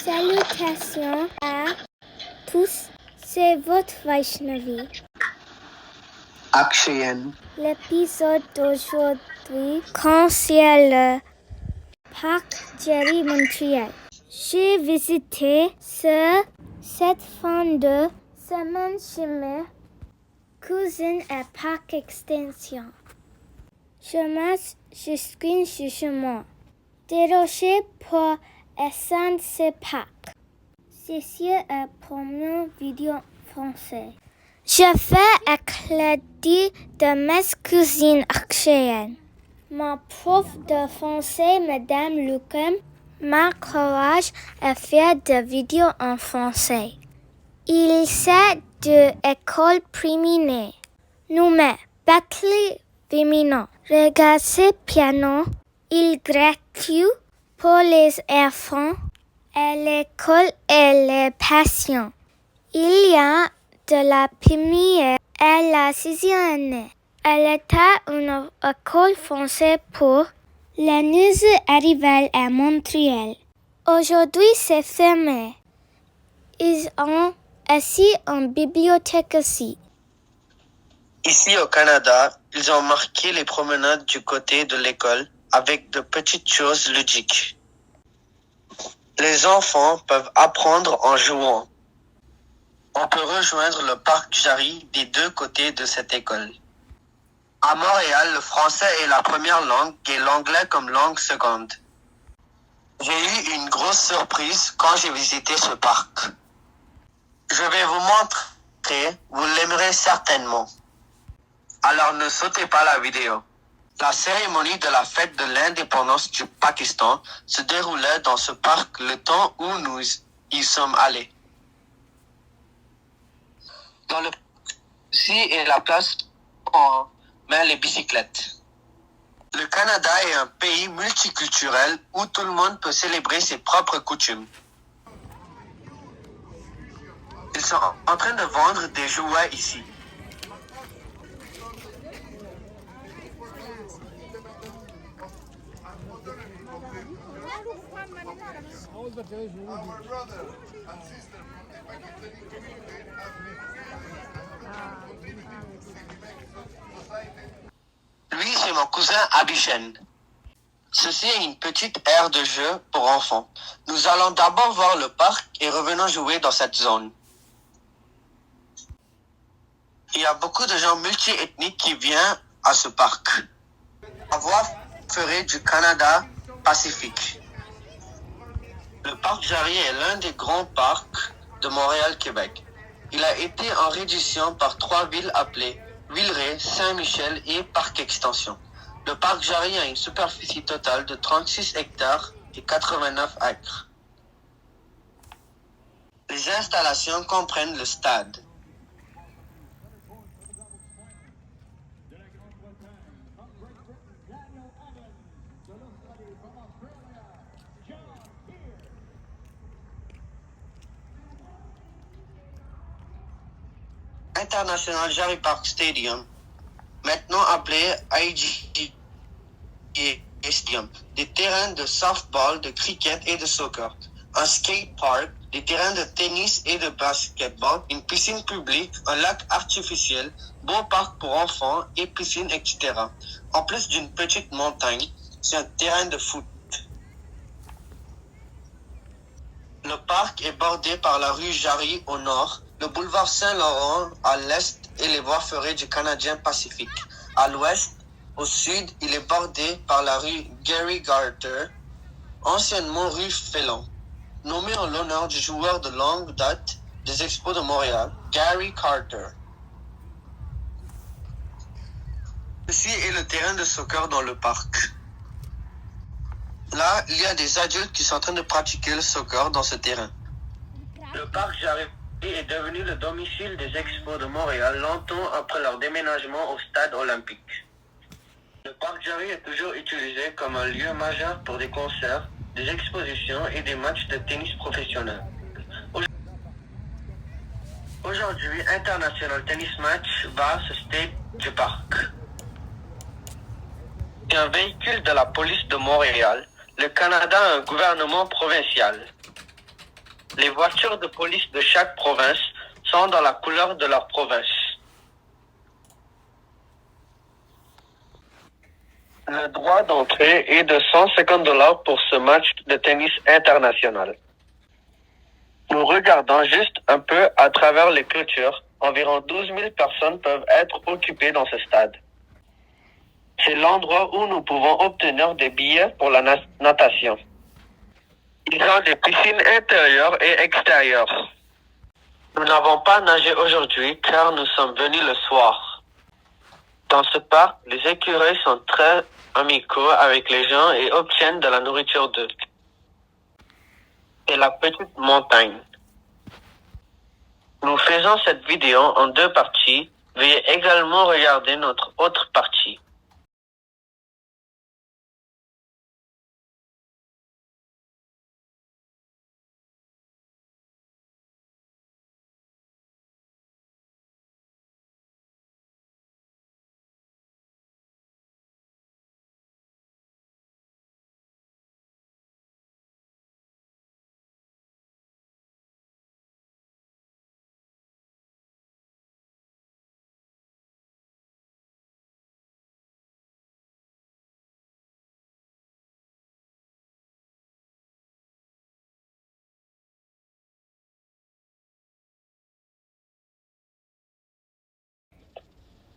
Salutations à tous, c'est votre Vaishnavi. Akshayan. L'épisode d'aujourd'hui concerne le parc Jerry Montréal. J'ai visité cette fin de semaine chez mes cousines à Parc Extension. Je suis chez moi. Dérogé pour essayer ce parc. Ceci est la première vidéo française. Je fais avec l'aide de mes cousines Akshayan. Ma prof de français, Madame Lucas, m'encourage à faire des vidéos en français. Il s'agit de l'école primaire. Nommé Bethlehem féminin. Regardez piano. Il est gratuit pour les enfants et l'école et les patients. Il y a de la première à la 6e année. Elle était une école française pour les nouveaux arrivants à Montréal. Aujourd'hui, c'est fermé. Ils ont aussi une bibliothèque ici. Ici au Canada, ils ont marqué les promenades du côté de l'école avec de petites choses ludiques. Les enfants peuvent apprendre en jouant. On peut rejoindre le parc Jarry des deux côtés de cette école. À Montréal, le français est la première langue et l'anglais comme langue seconde. J'ai eu une grosse surprise quand j'ai visité ce parc. Je vais vous montrer, vous l'aimerez certainement. Alors ne sautez pas la vidéo. La cérémonie de la fête de l'indépendance du Pakistan se déroulait dans ce parc le temps où nous y sommes allés. Ici est la place où on met les bicyclettes. Le Canada est un pays multiculturel où tout le monde peut célébrer ses propres coutumes. Ils sont en train de vendre des jouets ici. Lui, c'est mon cousin Abhishen. Ceci est une petite aire de jeu pour enfants. Nous allons d'abord voir le parc et revenons jouer dans cette zone. Il y a beaucoup de gens multi-ethniques qui viennent à ce parc. La voie ferrée du Canada Pacifique. Le parc Jarry est l'un des grands parcs de Montréal-Québec. Il a été en réduction par 3 villes appelées Villeray, Saint-Michel et Parc Extension. Le parc Jarry a une superficie totale de 36 hectares et 89 acres. Les installations comprennent le stade. International Jarry Park Stadium, maintenant appelé IGA Stadium, des terrains de softball, de cricket et de soccer, un skate park, des terrains de tennis et de basketball, une piscine publique, un lac artificiel, beau parc pour enfants et piscine, etc. En plus d'une petite montagne, c'est un terrain de foot. Le parc est bordé par la rue Jarry au nord, le boulevard Saint-Laurent à l'est et les voies ferrées du Canadien Pacifique. À l'ouest, au sud, il est bordé par la rue Gary Carter, anciennement rue Félon, nommé en l'honneur du joueur de longue date des Expos de Montréal, Gary Carter. Ceci est le terrain de soccer dans le parc. Là, il y a des adultes qui sont en train de pratiquer le soccer dans ce terrain. Le parc Jarry est devenu le domicile des Expos de Montréal longtemps après leur déménagement au stade olympique. Le parc Jarry est toujours utilisé comme un lieu majeur pour des concerts, des expositions et des matchs de tennis professionnels. Aujourd'hui, International Tennis Match va à ce stade du parc. C'est un véhicule de la police de Montréal. Le Canada a un gouvernement provincial. Les voitures de police de chaque province sont dans la couleur de leur province. Le droit d'entrée est de $150 pour ce match de tennis international. Nous regardons juste un peu à travers les clôtures. Environ 12 000 personnes peuvent être occupées dans ce stade. C'est l'endroit où nous pouvons obtenir des billets pour la natation. Ils ont des piscines intérieures et extérieures. Nous n'avons pas nagé aujourd'hui car nous sommes venus le soir. Dans ce parc, les écureuils sont très amicaux avec les gens et obtiennent de la nourriture d'eux. Et la petite montagne. Nous faisons cette vidéo en 2 parties. Veuillez également regarder notre autre partie.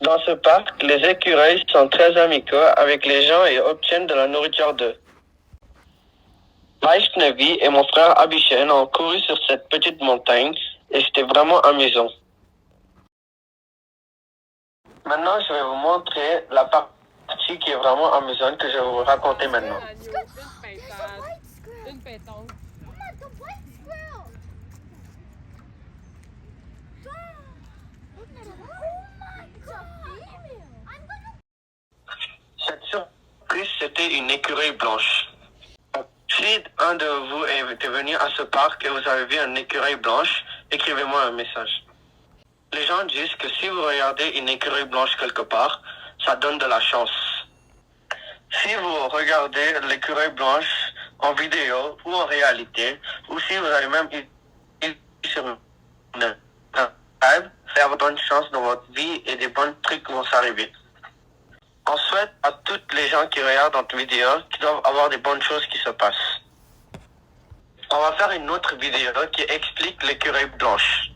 Dans ce parc, les écureuils sont très amicaux avec les gens et obtiennent de la nourriture d'eux. Vaishnavi et mon frère Abhishen ont couru sur cette petite montagne et c'était vraiment amusant. Maintenant, je vais vous montrer la partie qui est vraiment amusante que je vais vous raconter maintenant. Cette surprise, c'était une écureuil blanche. Si un de vous est venu à ce parc et vous avez vu un écureuil blanche, écrivez-moi un message. Les gens disent que si vous regardez une écureuil blanche quelque part, ça donne de la chance. Si vous regardez l'écureuil blanche en vidéo ou en réalité, ou si vous avez même eu sur une live, c'est avoir bonne chance dans votre vie et des bons trucs vont s'arriver. On souhaite à toutes les gens qui regardent notre vidéo qu'ils doivent avoir des bonnes choses qui se passent. On va faire une autre vidéo qui explique l'écureuil blanche.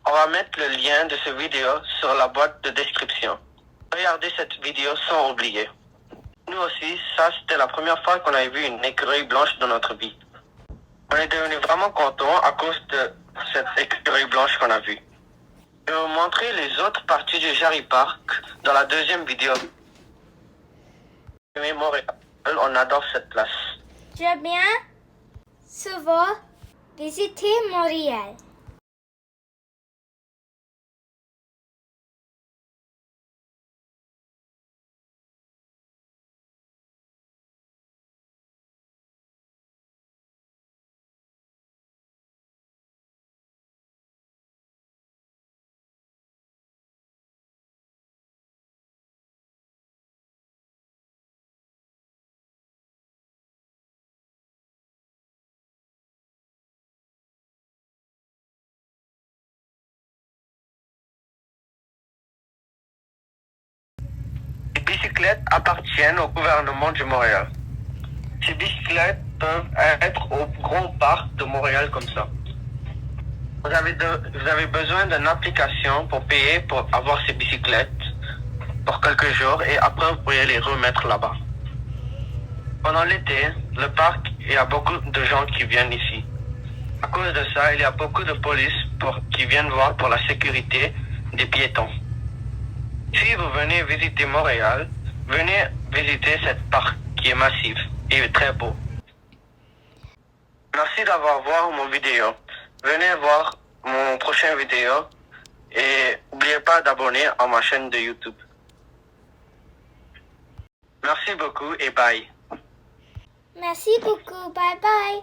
On va mettre le lien de cette vidéo sur la boîte de description. Regardez cette vidéo sans oublier. Nous aussi, ça c'était la première fois qu'on avait vu une écureuil blanche dans notre vie. On est devenu vraiment contents à cause de cette écureuil blanche qu'on a vue. Je vais vous montrer les autres parties du Jari Park dans la deuxième vidéo. Montréal, on adore cette place. Je viens souvent visiter Montréal. Les bicyclettes appartiennent au gouvernement du Montréal. Ces bicyclettes peuvent être au grand parc de Montréal comme ça. Vous avez besoin d'une application pour payer pour avoir ces bicyclettes pour quelques jours et après vous pourrez les remettre là-bas. Pendant l'été, le parc, il y a beaucoup de gens qui viennent ici. À cause de ça, il y a beaucoup de police qui viennent voir pour la sécurité des piétons. Si vous venez visiter Montréal, venez visiter cette parc qui est massif et très beau. Merci d'avoir vu mon vidéo. Venez voir mon prochain vidéo et n'oubliez pas d'abonner à ma chaîne de YouTube. Merci beaucoup et bye. Merci beaucoup. Bye bye.